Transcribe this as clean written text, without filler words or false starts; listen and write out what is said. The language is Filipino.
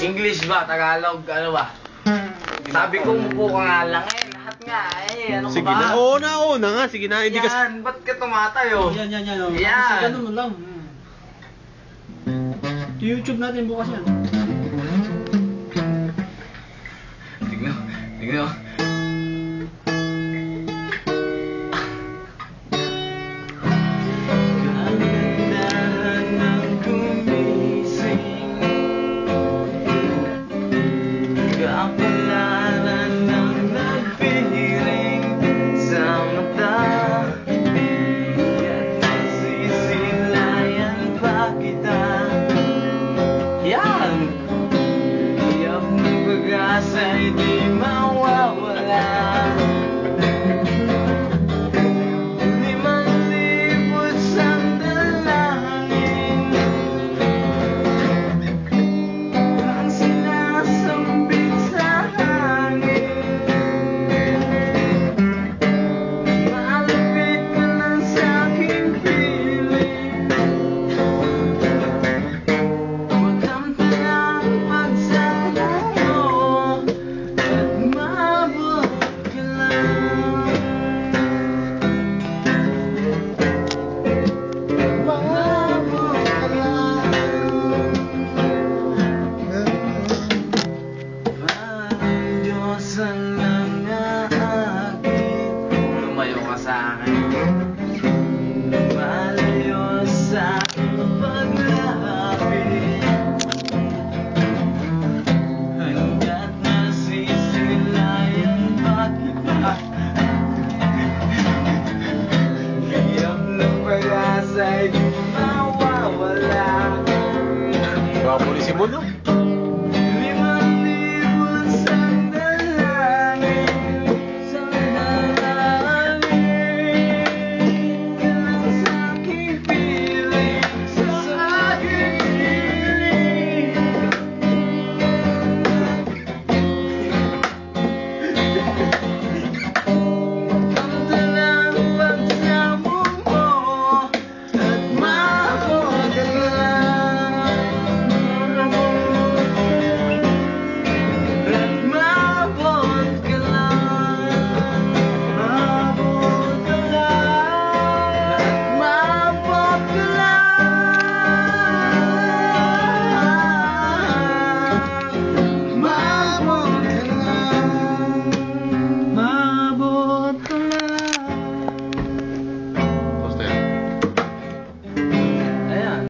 English ba? Tagalog? Ano ba? Sabi ko mupo ka nga lang eh. Lahat nga eh. Ano ka Sige ba? na, oo na nga. Sige na, hindi kasi... Yan, ba't ka tumatayo? Yan. Yan. Kasi ganun mo lang. YouTube natin bukas yan. Tignan. Yan! Iyap ng pag-asa ay di mawawala.